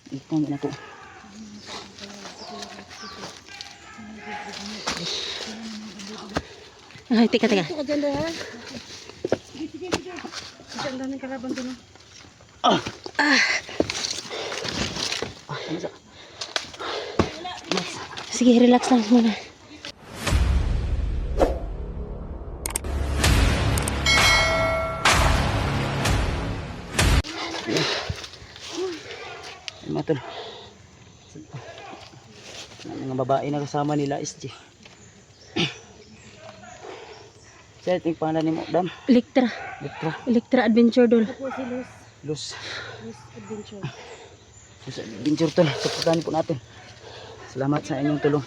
Ikaw na to. Ay, teka. Ito ka dyan ha. Sige. Sige, ang daming kalaban doon. Sige, relax lang muna. Ay mga tol. Mga babae na kasama nila SG. Siya ito yung pangalan ni mo, Dam? Electra. Electra Adventure Doll. Ito po si Luz Luz Adventure. Luz Adventure tol. Supportahan po natin. Salamat sa inyong tulong.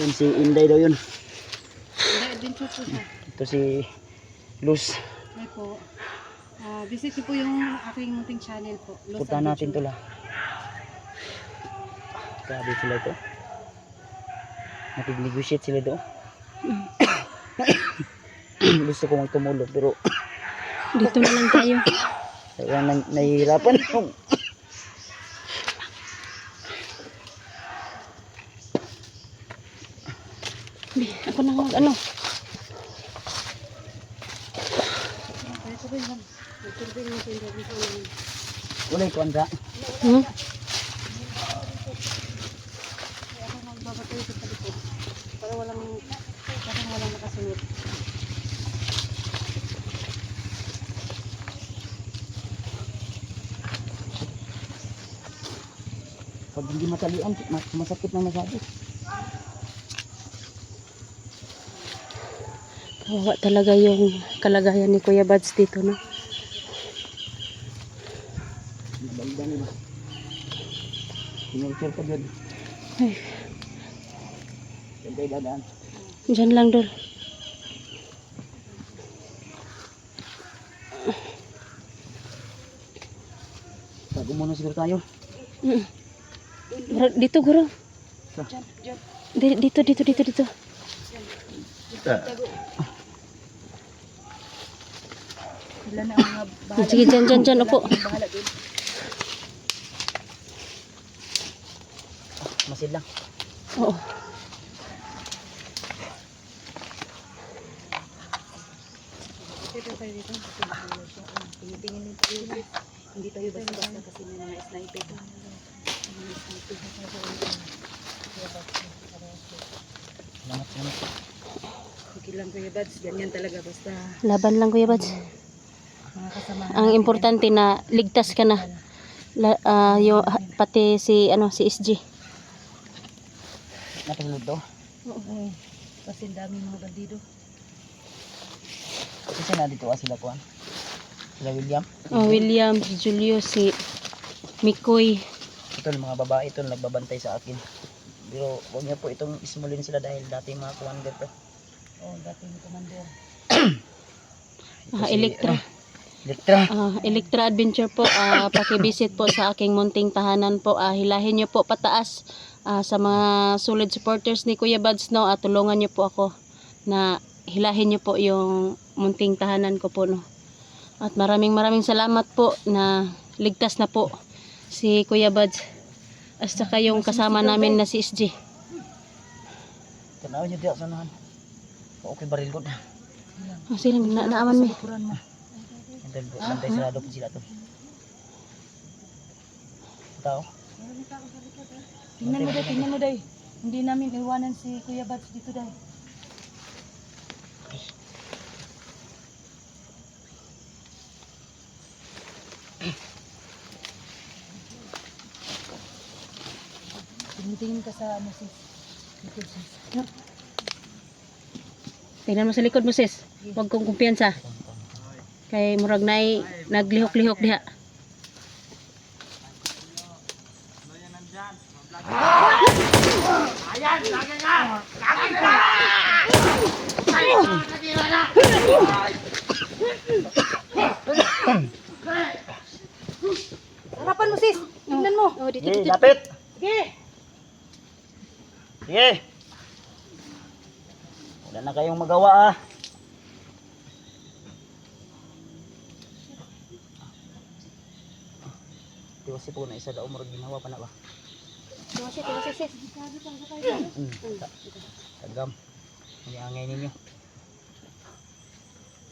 Yun si Inday daw yun. Hindi, adventure po siya. Ito si Luz. Ay po. Visit niyo po yung aking munting channel po. Luz Supportahan natin Adventure. tol ha. Grabe sila ito. Nakig-negotiate sila ito. Gusto ko magtumulong pero Dito na lang tayo. nahihirapan akong Ako na ano. Kaya ko ba yun? Nagturbin mo sa interview namin. ulay ko anda. Hmm? Kaya ako magbabatay sa palikod. Para walang nakasunod. Pag hindi matalian, masakit na masyado. Kawawa talaga yung kalagayan ni Kuya Bads dito, no? Nabalda nila. Sinulsur ka dyan. Ay, Diyan tayo dadaan. dyan lang, Dol. Bago muna siguro tayo. Dito, guro. Diyan. Dito. Sila na ang mga bahala. Sige, dyan, upo. Bahala din. Masid lang. Oo. Dito tayo dito. Tingin-tingin yung tayo. Hindi tayo basta-basta kasi may mga sniper. Salamat. Okay lang Kuya Bads. Ganyan talaga basta Laban lang, Kuya Bads. mga kasamahan. Ang importante na ligtas ka na. Pati si SG. Nakasunod to. Oo. Kasi ang daming mga bandido. Kasi na dito sila kuhan. Sila William. William, si Julio, si Mikoy. Ito mga babae ito nagbabantay sa akin. Pero huwag niyo po itong ismulin sila dahil dating mga commander to. Oo, dating commander. Electra. Electra Adventure po. Paki-visit po sa aking munting tahanan po. Hilahin nyo po pataas sa mga solid supporters ni Kuya Bads, no. Tulungan nyo po ako na hilahin nyo po yung munting tahanan ko po, no. At maraming salamat po na ligtas na po si Kuya Bads. At saka yung kasama namin na si SG. Tanaw niyo diya sanahan. Okay baril ko na. Silang naaman mi. Likuran mo. Bantay sarado po sila to. Tao. Tingnan mo day. Hindi namin iwanan si Kuya Bads dito day. Tingin ka sa sis. Likod sis. Tingnan mo sa likod mo, sis. Huwag kong kumpiyansa. Kay murag nay naglihok-lihok diha. Harapan mo sis. Tingnan mo. Oh, dito. Sige, lapit. Sige. Sige. Wala na kayong magawa ah. tiwasi po na isa daw murag ginawa pa na ba. Sis. Tagam. Hindi angay ninyo.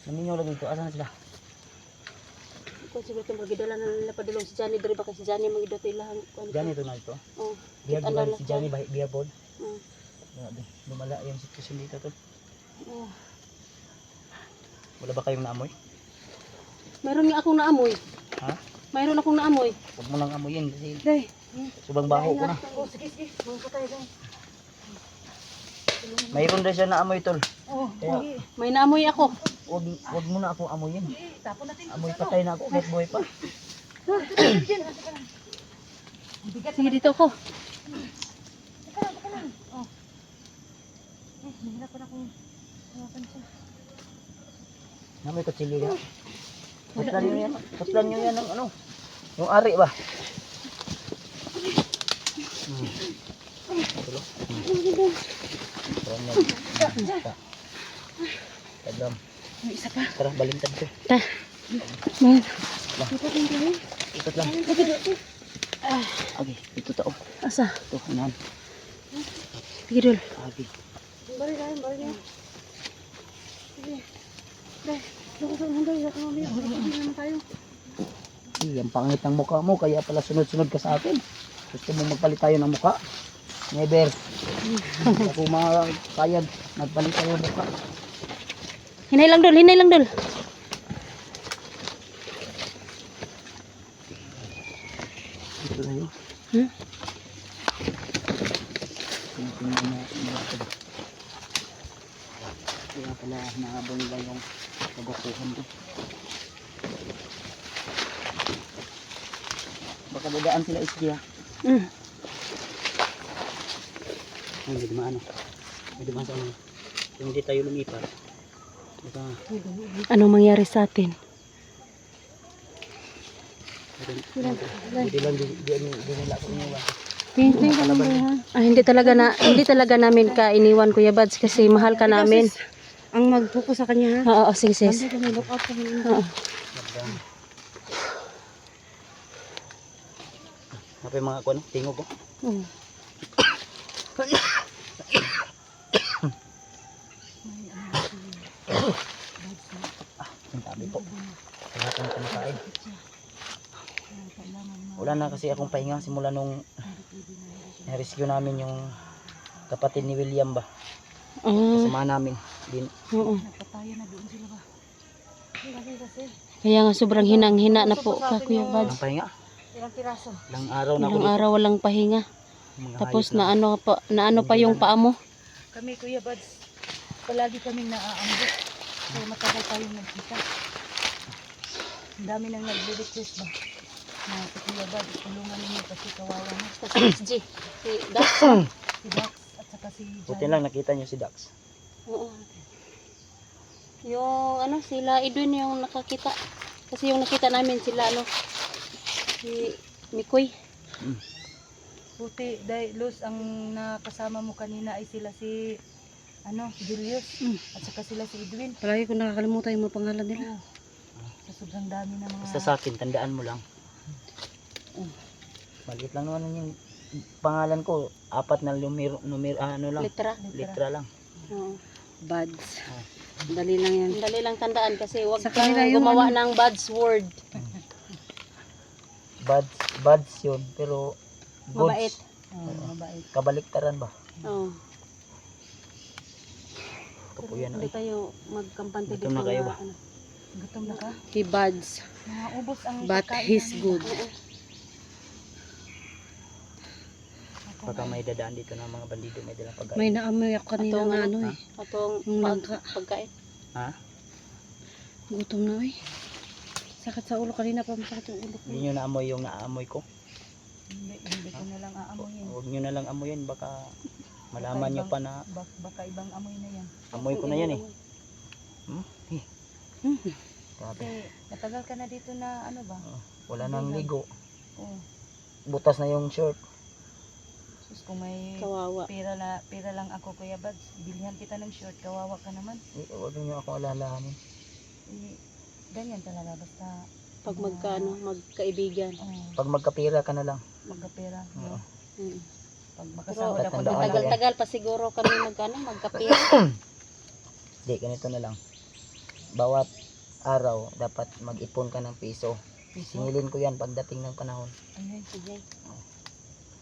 Naninyo lagi dito. Asa na sila? Kung siguro itong magidala na nila padulong si Johnny, dari ba kasi Johnny magidala ilang Diyan ito na ito. Oh. Biya Ano ba lang si Johnny biya board? Mm. Grabe. Lumala yung sitwasyon dito to. Oh. Wala ba kayong naamoy? Mayroon nga akong naamoy. Ha? Mayroon akong naamoy. Huwag mo nang amoyin kasi Day. subang baho ko na. Oh, sige. Mga patay day. Mayroon din siya na amoy tol. Oh, Kaya may naamoy ako. wag mo na akong amoyin. Amoy patay na ako kahit buhay pa. Sige dito ako. Namoy kutsilyo yan. Putlan nyo yan. Putlan nyo yan ng ano. Yung ari ba? Ito lo. Tagam. May isa pa. Tara, balintad ko. Ta. Man. Ikot lang. Okay, ito tao. Asa? Ito, unahan. Sige dul. Okay. Balik na. Ang pangit ng mukha mo, kaya pala sunod-sunod ka sa akin. Gusto mo magpalit tayo ng mukha? Never. Ako mga kayag, magpalit tayo ng mukha. Hinay lang dul. Ito tayo. Hmm? Kaya pala nahabang nila yung kagukuhan ko. Baka dadaan sila isdiya. Mm. Ay, hindi dumaan ah. Hindi dumaan sa ano. Kung hindi tayo lumipat. Baka, Anong mangyari sa atin? hindi lang, di nila ako iniwan. Hindi talaga namin ka iniwan Kuya Bads kasi mahal ka namin. Ang mag-focus sa kanya ha. Oo, sige sis. Kami look out kami. Oo. Apa yung mga ano, tingog ko. Oo. Ang tabi po. Wala akong kumakain. Wala na kasi akong pahinga simula nung na-rescue namin yung kapatid ni William ba. Kasama namin. Oo. Napatayo na doon sila ba? Kaya nga sobrang hinang-hina na po ka Kuya Walang Bads. pahinga. Ilang piraso? Ilang araw na ako Ilang dito. araw walang pahinga. Mga Tapos hayop na ano pa yung paa mo. Kami Kuya Bads, palagi kaming naaambot. So matagal tayong nagkita. Ang dami nang nag-request ba? Na si Kuya Bads, tulungan ninyo kasi kawawa na. Si SG. Si Dax. Si Dax at saka si Buti Jan. lang nakita nyo si Dax. Oo. Yung ano sila Edwin yung nakakita. Kasi yung nakita namin sila si Mikoy. Buti dahil Luz, ang nakasama mo kanina ay sila si Julius at saka sila si Edwin. Palagi ko nakakalimutan yung mga pangalan nila. Sa sobrang dami na mga Basta sa akin, tandaan mo lang. Maliit lang naman yung pangalan ko. 4 na ano lang. Litra lang. Oo. buds. Ah. Dali lang yan. Dali lang tandaan kasi huwag Sa kang kanila yung gumawa ng bad word. Buds yun. Pero Mabait. Mabait. kabaliktaran ba? Oo. Ito po yan. Hindi Ay. tayo magkampante Gutom na kayo ba? Gutom na ka? He buds. Ubos ang But pagkain he's namin. good. Pagka may dadaan dito ng mga bandido, may dalang pagkain. May naamoy ako kanina Atong na ano, eh. Atong Yung langka. pagkain. Ha? Gutom na eh. Sakit sa ulo kanina pa, masakit yung ulo ko. Hindi nyo naamoy yung naamoy ko. Hindi ko na lang aamoyin. Huwag nyo na lang amoyin. Baka malaman nyo pa na Baka ibang amoy na yan. amoy ko na yan eh. Grabe. Kasi matagal ka na dito na ano ba? Wala nang ligo. Oh. Butas na yung shirt. Sus, kung may Kawawa. pera lang ako Kuya Bads, bilhan kita ng short, kawawa ka naman. Huwag nyo ako alalahanin. Eh, ganyan talaga, basta Pag magkaibigan. Pag magkapira ka na lang. Magkapera. Oo. Mm. Pag Pero makasahod ako tatandaan doon. ko. tagal-tagal pa siguro kami magkapira. Hindi, ganito na lang. Bawat araw, dapat mag-ipon ka ng piso. Piso. Singilin ko yan pagdating ng panahon. Ayun, sige.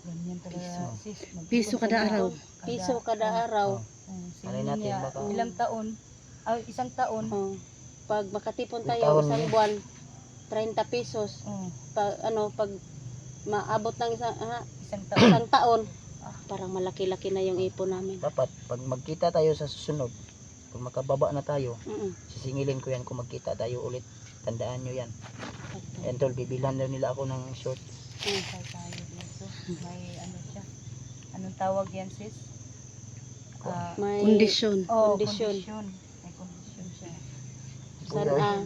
Ganyan talaga, Piso. sis. Piso kada araw. Piso kada araw. Alay natin, baka- Ilang taon? Isang taon. Oh. Pag makatipon Yung tayo taon isang niya. buwan, 30 pesos. Oh, Pag maabot ng isang taon. isang taon, parang malaki-laki na yung ipon namin. Dapat, pag magkita tayo sa susunod, pag makababa na tayo, Mm. sisingilin ko yan kung magkita tayo ulit. Tandaan nyo yan. And tol, bibilhan daw nila ako ng short. Kaya tayo dito. May ano siya. Anong tawag yan, sis? May Kondisyon. kondisyon. May kondisyon siya. Sana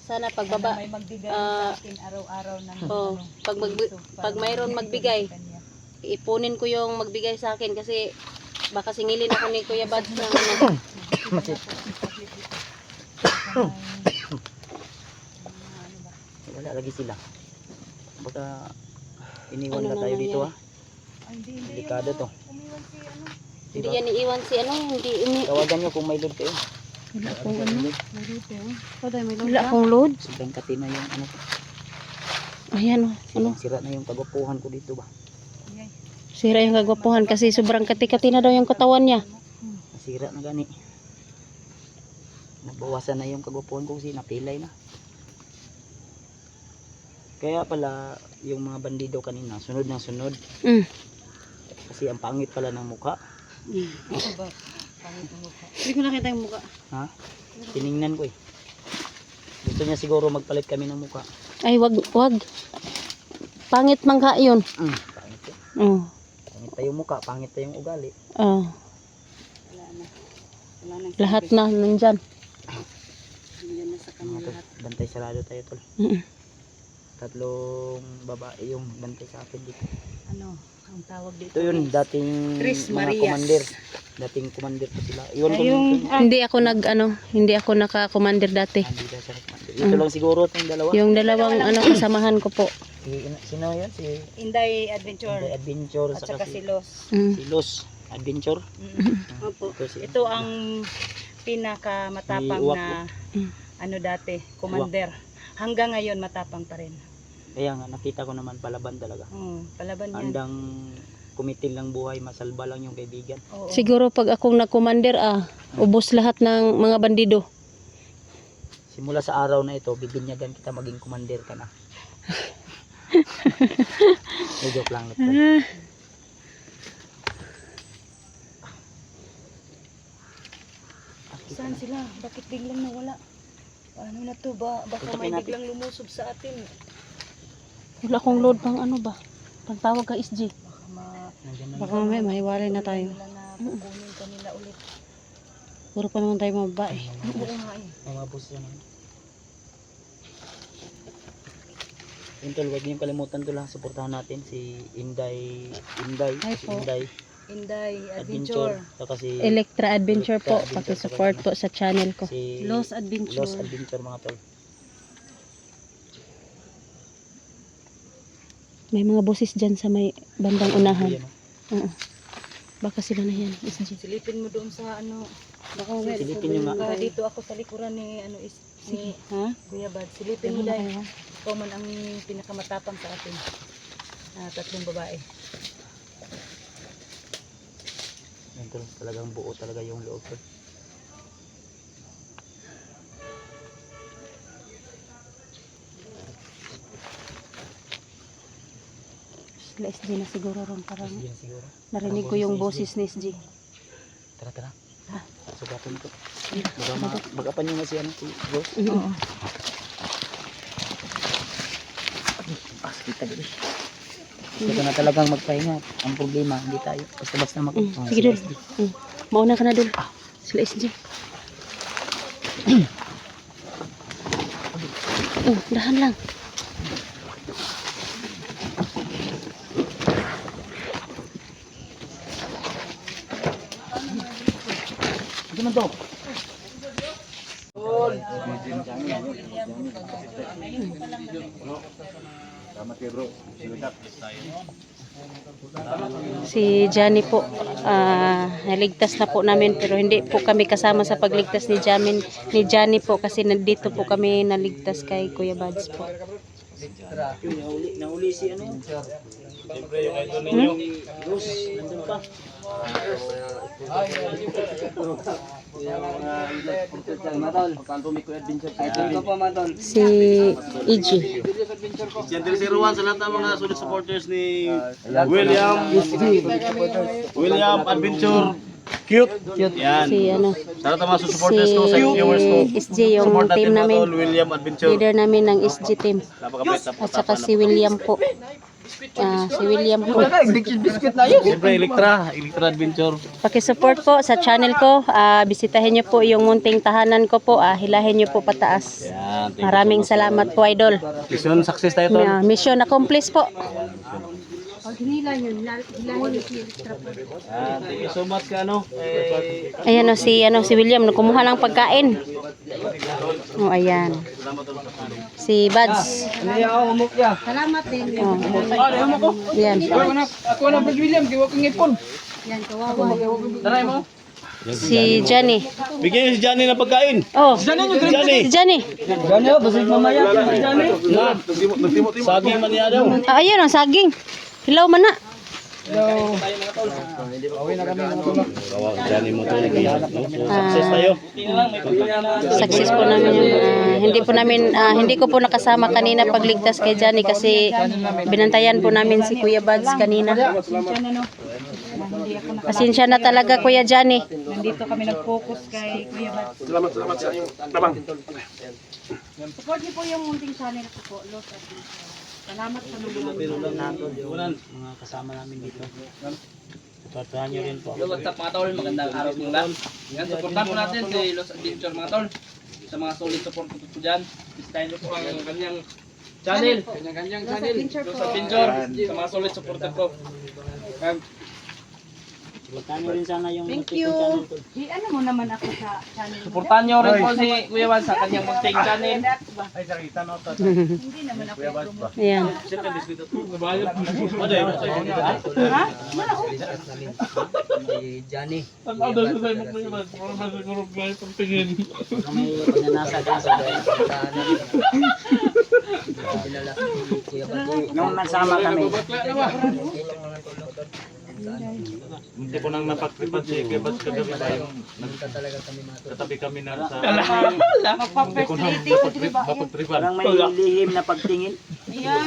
Sana pagbaba, may magbigay sa akin araw-araw ng oh, pag mayroon magbigay, ipunin ko yung magbigay sa akin kasi baka singilin ako ni Kuya Bads ng ano. Wala lagi sila. Baka iniwan Ano na na tayo dito nangyari? Hindi Delikado to. umiwan si ano. Hindi Diba? yan iiwan si ano, hindi Tawagan nyo kung may load kayo. Wala akong Dito. Wala akong load. Sobrang kati na yung ano. Ayan oh, ano, Sira na yung kagupuhan ko dito ba. Yay. sira yung kagwapuhan kasi sobrang kati-kati na daw yung katawan niya. Nasira na gani. Nabawasan na yung kagupuhan ko kasi napilay na. Kaya pala yung mga bandido kanina, sunod ng sunod. Mm. Kasi ang pangit pala ng mukha. Ano ba? Pangit ang mukha. Hindi ko nakita yung mukha. Ha? Tiningnan ko eh. Gusto niya siguro magpalit kami ng mukha. Ay, wag. Pangit mangha yun. Pangit yun. Oh. Pangit pa yung mukha, pangit pa yung ugali. Oh. Lahat na nandyan. Nandiyan na sa Mga kanya tol, lahat. bantay sarado tayo tol. Mm. Tatlong babae yung bantay sa akin dito. Ano? Ang tawag dito. Ito yun, dating Tres mga Marias. commander. Dating commander pa sila. Iwan ko Yung- nito. Hindi ako naka-commander dati. Hindi daw siya commander. Ito lang siguro itong dalawa. Yung dalawang kasamahan ko po. Sino yun? Si Inday Adventure. The Adventure At saka saka si si, Los. Mm. si Los Adventure. Opo. Ito si Ito ang pinakamatapang Ni Uwak na Mm. ano dati, commander. Hanggang ngayon matapang pa rin. Kaya nga nakita ko naman palaban talaga. Palaban yan. Andang kumitil ng buhay, masalba lang yung kaibigan. Oo. Siguro pag akong nag-commander, ubos lahat ng mga bandido. Simula sa araw na ito, bibinyagan kita maging commander ka na. Joke lang. Saan sila? Bakit biglang nawala? Ano na to ba? Baka Tutukin may natin. biglang lumusob sa atin. Wala akong load pang ano ba? Pang tawag ka SG. Baka Nandiyan na Baka may mahiwalay na tayo. nila na kukunin kanila ulit. Puro pa naman tayo mga babae. Oo nga eh. may mga boss yan. Yun tol, huwag niyong kalimutan to lang. Suportahan natin si Inday. Hi Si po. Inday Inday Adventure. Adventure. Saka si Electra Adventure po. Electra Adventure Paki-support po sa channel ko. si Los Adventure. Los Adventure mga tol. May mga boses dyan sa may bandang unahan. Yan, oh. Oo. Baka sila na yan. SG. Silipin mo doon sa ano. Baka Silipin nyo nga. dito ako sa likuran ni ano is ni Ha? Kuya Bad. Silipin mo dahil ikaw man ang pinakamatapang sa atin. Tatlong babae. Yan tol, talagang buo talaga yung loob tol. Sila SG na siguro ron. Parang Yan siguro. narinig ko yung boses ni SG. Tara. Sugatan ko. Bagapan nyo na si ano, si Los. Oo. Kita dito. Ito na talagang magpahinga. Ang problema, hindi tayo. Basta mag... Sige dul. Mauna ka na dul. Sila SG. Dahan lang. Hindi man to. Si Johnny po, naligtas na po namin pero hindi po kami kasama sa pagligtas ni Johnny po kasi nandito po kami naligtas kay Kuya Buds po. Nahuli si ano? Siyempre yung idol ninyo. Rus, nandun pa. Si EG. Yan din si Ruan sa lahat ng mga solid supporters ni William Adventure Cute. Yan. Si ano, Sa lahat ng mga supporters ko, sa si viewers ko. SJ yung Support team natin mga namin. tol, William Adventure. Leader namin ng SG team. Napakabait na po. At saka si William po. Si William po. Biscuit na yun. Siyempre Electra Adventure. Pakisupport po sa channel ko. Bisitahin niyo po yung munting tahanan ko po. Hilahin niyo po pataas. Yan. Maraming salamat po, idol. Mission success tayo tol. Mission accomplished po. Yan. Thank you so much ka ano. Ayan o si William, kumuha ng pagkain. Oh, ayan. Si Buds. Salamat din. Oh. Ayan. Ako na Brad William, kiwa kong ipon. Yan, kawawa. Taray mo. Si Johnny. Bigyan niyo si Johnny ng pagkain. Oh, Johnny. si Johnny. Gani oh, basig mamaya. Gani. Saging man niya daw. Ayun ang saging. Hilaw man na. Johnny mo to. Success tayo. Success po namin yung hindi ko po nakasama kanina pagligtas kay Johnny kasi binantayan po namin si Kuya Buds kanina. Pasensya na talaga Kuya Johnny. Nandito kami nag-focus kay Kuya Bad. Salamat sa inyong tabang. Support niyo po yung munting channel ko po, Los at salamat sa mga Mga kasama namin dito. Patuhan niyo rin po. Yo, what's up mga tol? Magandang araw po lahat. Yan, supportan po natin si Los Adventure mga tol. Sa mga solid support po dyan. Bisitahin niyo po ang kanyang channel. Kanyang channel. Los Adventure. Sa mga solid supporter po. Suportahan niyo rin sana yung Thank you. Ano mo naman ako sa channel mo? Supportan niyo rin po si Kuya Juan sa kanyang munting channel. Hindi naman ako promote. Ayan. Ha? si Johnny. May pagnanasa ka sa tahanan. Dinala si Kuya Bad. Nung nagsama kami. Hindi ko nang napagtripan si Kuya Bad kagabi tayo. Talaga kami matulog. Katabi kami na sa... Magpa-fertility. Napagtripan. Parang may lihim na pagtingin.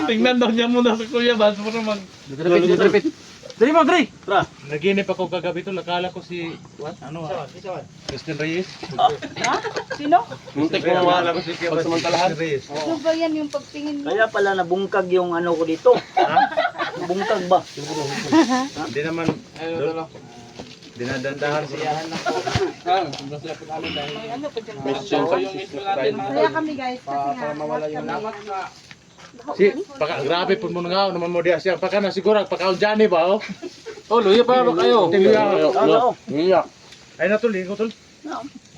Tingnan daw niya muna sa Kuya Bad para mag... Dripit. Dali mo, Dre! Tra! Naginip ako kagabi to, nakala ko si... What? Ano? Christian Reyes. Sino? Muntik ko nakala ko si Kuya Bad Christian Reyes. Ano ba yan yung pagtingin mo? Kaya pala nabungkag yung ano ko dito. Nabungkag ba? Hindi naman... Dinadandahan siya. Kaya kami guys, kasi nga, mawala yung Grabe po mo nga naman mo diya siya. Paka na siguro pakaon Johnny ba oh. Oh, luya pa ba kayo? Luya. Ay na tol, ko tol.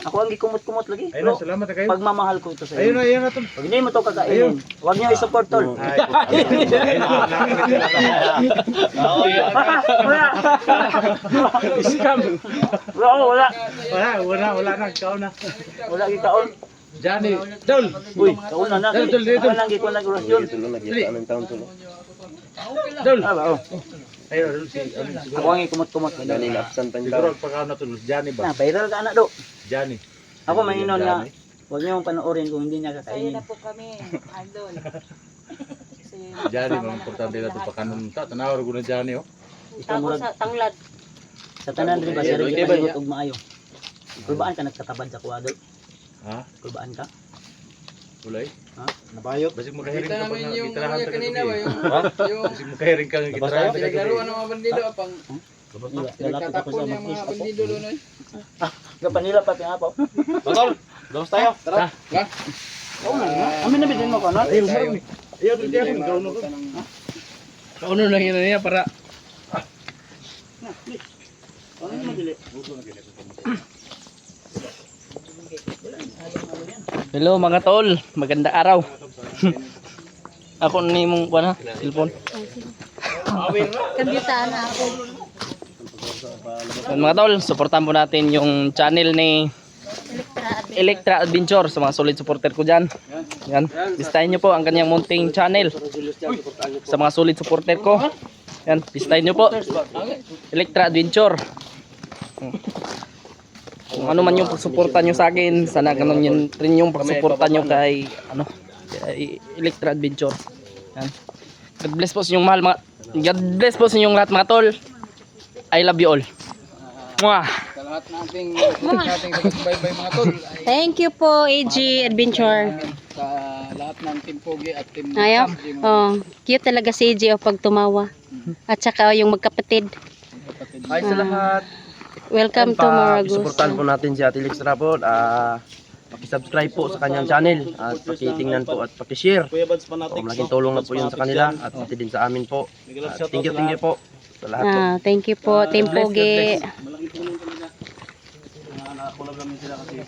Ako ang gikumot-kumot lagi. Ay na, salamat na kayo. Pagmamahal ko ito sa Ayun iyo. na tol. Pag hindi mo ito kakainin, huwag niyo i-support tol. Ay. Scam. Wala. Wala na, kaon na. Wala gikaon. Johnny, tol. Uy, kaon na. Tol, tol. Wala nang gikuan na orasyon. Tol. Oh. Ayun, si Ako ang ikumot-kumot. siguro pakaon na tol, Johnny ba? Na, viral ka na do. Johnny. Ako maingon nga, huwag niyo panoorin kung hindi niya Sa'yo kakainin. na po kami, idol. Kasi Johnny, mga importante na ito pakanon ta. Tanawar ko na Johnny oh. Ito murag tanglad. sa tanan rin ba siya rin ipagot og maayo. Kulbaan ka nagtatabad sa kuadol? Ha? Kulbaan ka? Ulay. Ha? Nabayot. Basig mo kahiring ka pag yung gitarahan ta kanina ba yung Basig mo kahiring ka gitarahan ta pinaglaro ng mga bandido apang Lalapit ako sa yung mga mag-is ako. bandido doon ay. Gapan nila pati nga po. Tol, gawas tayo. Tara. Oo nga. Amin na bidin mo ka no? Ayaw, marami. Ayaw, hindi ako magkauno ko. Kauno lang yun niya para Ano mo dili? Hello mga tol, maganda araw. Ako ni mong kuha na, cellphone. Kambitaan na ako. Yan, mga tol, supportan po natin yung channel ni Electra Adventure sa mga solid supporter ko dyan. Yan, listahin nyo po ang kanyang munting channel sa mga solid supporter ko. Yan, listahin nyo po Electra Adventure. Kung ano man yung pagsuporta nyo sa akin, sana ganun yun rin yung pagsuporta nyo kay kay Electra Adventure. Yan. God bless po sa inyong mahal mga, God bless po sa inyong lahat mga tol. I love you all. Mwah! Sa lahat nating bye-bye mga tol. Thank you po, AG Adventure. Sa lahat ng Team Pogi at Team Ayaw? Cam, yung Oh, cute talaga si AG pag tumawa. At saka yung magkapatid. kapatid. Hi sa lahat. Welcome to Moragus. Suportahan po natin si Ate Lextra po. Paki-subscribe po sa kanyang channel at paki-tingnan po at paki-share. Malaking tulong na po yun sa kanila at pati din sa amin po. Thank you po sa lahat po. Thank you po, Team Pogi. Malaking tulong talaga. Nakakulab namin sila kasi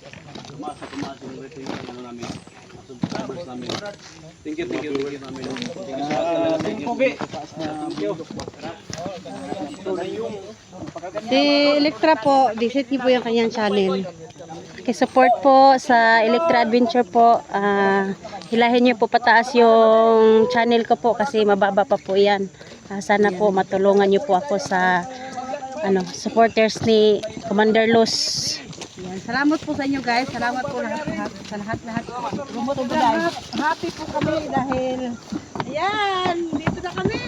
tumaas yung rating ng ano namin, subscribers namin. Thank you namin. Thank you sa lahat talaga. Thank you. Si Electra po, visit niyo po yung kanyang channel. Support po sa Electra Adventure po. Hilahin niyo po pataas yung channel ko po kasi mababa pa po yan. Sana po matulungan niyo po ako sa supporters ni Commander Luz. Yan. Salamat po sa inyo guys. Salamat po sa lahat. Happy po kami dahil ayan, dito na kami.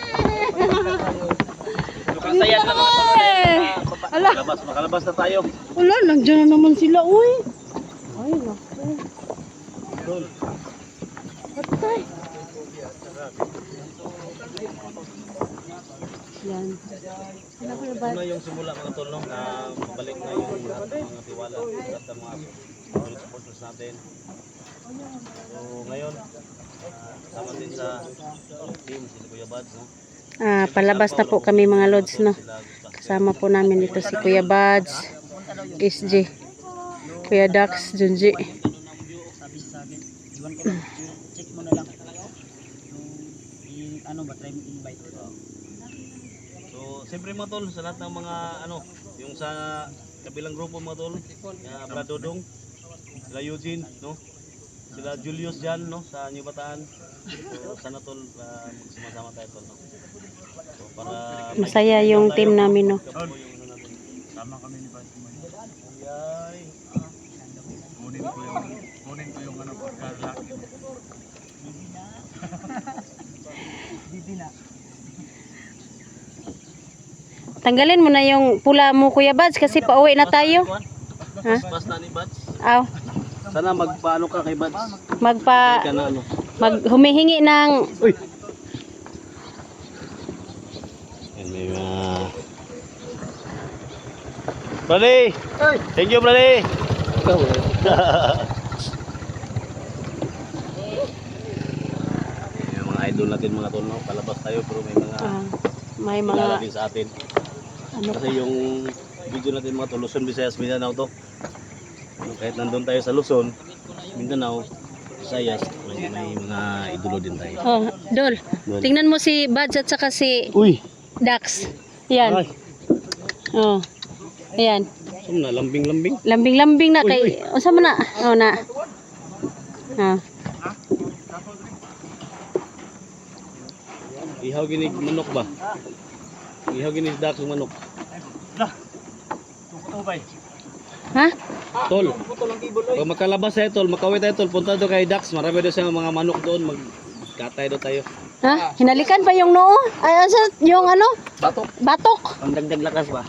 Saya na mga tol. Makalabas na tayo. Wala, nandiyan na naman sila, uy. Ay, naku. Patay. Yan. Ano yung simula mga tol, no? Na mabalik na yung lahat ng mga tiwala at ng mga supporters natin. So ngayon, sama din sa team si Kuya Bads, no? Palabas na po kami mga lods, no. Kasama po namin dito si Kuya Bads, SJ, Kuya Dax, Junji. Check mo na lang. Yung ano ba, try mo invite. So siyempre mga tol, sa lahat ng mga yung sa kabilang grupo mga tol, Brad Dodong, sila Eugene, no? Sila Julius dyan, no? Sa New Bataan. So sana tol, magsumasama tayo tol, no? So, para Masaya yung team namin, no. sama kami ni Brad. Kunin ko yung pagkalaki. Tanggalin mo na yung pula mo, Kuya Bads, kasi pauwi na tayo. Ha? Basta ni Bads. Aw, Sana magpaano ka kay Bads. Ka na humihingi ng Yan may Brady! Thank you, Brady! Yung mga idol natin mga tol, no? Palabas tayo pero may mga kilala din sa atin. Kasi yung video natin mga tol, Luzon, Visayas, Mindanao to. Kahit nandun tayo sa Luzon, Mindanao, Visayas, may mga idolo din tayo. Dol. Tingnan mo si Bads at saka si Uy! Dax. Yan. Ay! Ayan. Saan na? Lambing-lambing? Lambing-lambing na kay... Unsa man na? Na. Ihaw ginig manok ba? Ihaw ginig dak ng manok. Ha? Tol. Pag makalabas tayo tol, makawin tayo tol, punta doon kay Dax. Marami doon sa mga manok doon, magkatay doon tayo. Ha? Hinalikan pa yung noo? Ay, yung Batok. Batok. Pangdagdag lakas ba?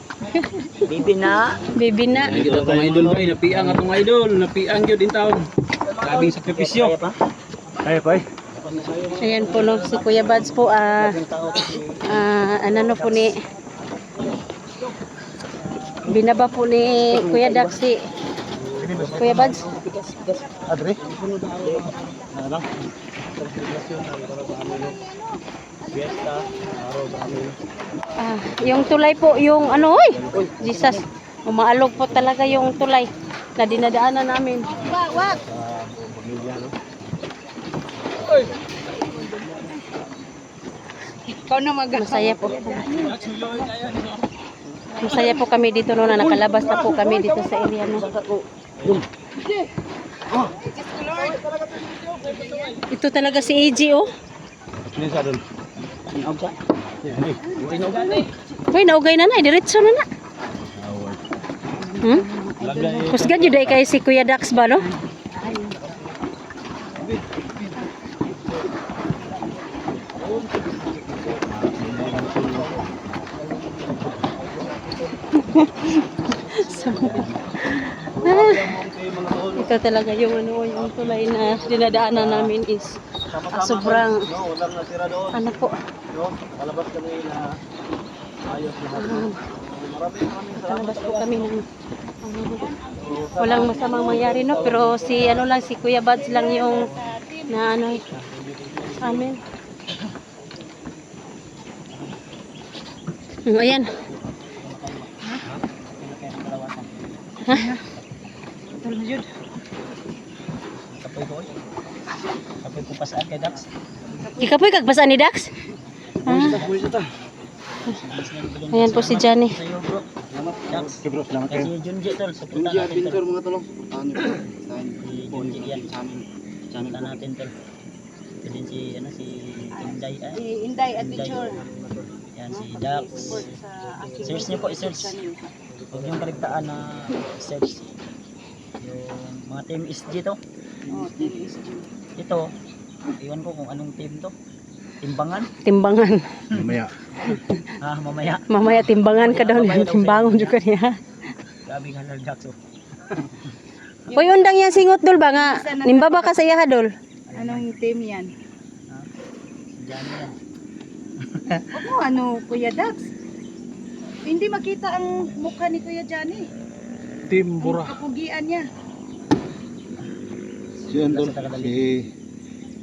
Bibi na. Bibi na. Kita tong idol ba, napiang atong idol, napiang gyud in taon. Grabing sakripisyo. Kaya pa eh. Ayan po no, si Kuya Bads po po ni binaba po ni Kuya Dax si Kuya Bads. Adre. Yung tulay po, yung oy, Jesus, umaalog po talaga yung tulay na dinadaanan namin. Ikaw na Masaya po. Masaya po kami dito no, na nakalabas na po kami dito sa area no. Ito talaga si AG oh. Uy, naugay na na, diretso na na. Kusgan yun dahil kay si Kuya Dax ba no? Ito talaga yung ano, yung tulay na dinadaanan namin is sobrang Walang nasira doon. ano po, No? Palabas kami na ayos lahat. Maraming kalabas po kami ng walang masamang mangyari no, pero si ano lang, si Kuya Bads lang yung na ano amin. Ayan. Ha? Kapoy ko pa saan kay Dax. Ikapoy kagbasaan ni Dax? Ah. Ayan po si Johnny. Sa'yo bro. Salamat Dax. Okay bro, salamat kayo. Si Junji tol, supportan natin tol. mga tulong. Si Junji yan. Supportan natin tol. Ito din si, ano, si Inday. Inday Adventure. Yan si Dax. Search niyo po, i-search. Huwag yung kaligtaan na search. Yung mga team SG to. Ito, iwan ko kung anong team to. Timbangan? Timbangan. Mamaya. Mamaya. Mamaya timbangan ka daw. Timbangon juga niya. Grabe nga lang Dax. Uy, undang yan singot dol ba nga? Nimbaba ka sa iya dol. Anong team yan? Diyan yan. Oo, ano, Kuya Dax? Hindi makita ang mukha ni Kuya Johnny. Team Ang kapugian niya. Si Andol, si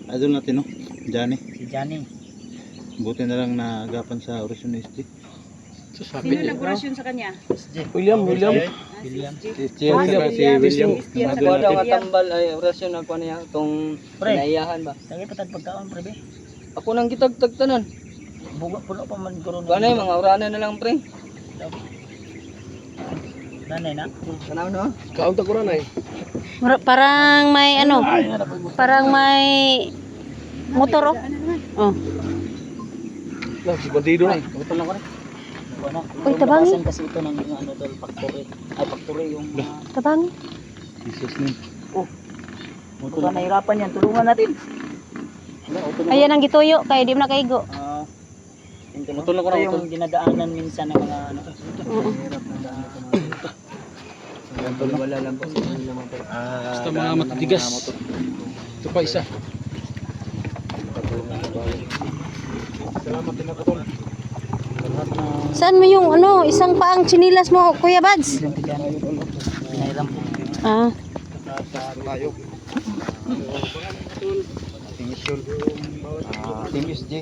Idol natin, no? Johnny. Si Johnny. Buti na lang naagapan sa Orison ST. Sino nag-orasyon sa kanya? William. William. Si William. Wala nga tambal ay orasyon ako niya tong Pre. naiyahan ba. Lagi patag pagkaon, pre. be. Ako nang gitagtag tanan. Bugo puno pa man guro. Kanay mga orana na lang pre. Nanay na. Kanaw no? Kaunta ko rin ay. Parang may ano, parang may motor oh. Oh. Si bandido na. Kaputol lang ko rin. Ano? Uy, tabangi. Labasan kasi ito ng ano tol, factory. Ay, factory yung Tabang. Jesus name. motor na nahirapan yan. Tulungan natin. Ayan ang gituyo kay di mo na kaigo. Motor ko yung dinadaanan minsan ng mga ano. Oo. Wala lang po sa kanila mga pre. Basta mga matitigas. Ito pa isa. Saan mo yung ano, isang paang chinilas mo, Kuya Bads? Pinahiram po. Ah, Tayo. Team SG.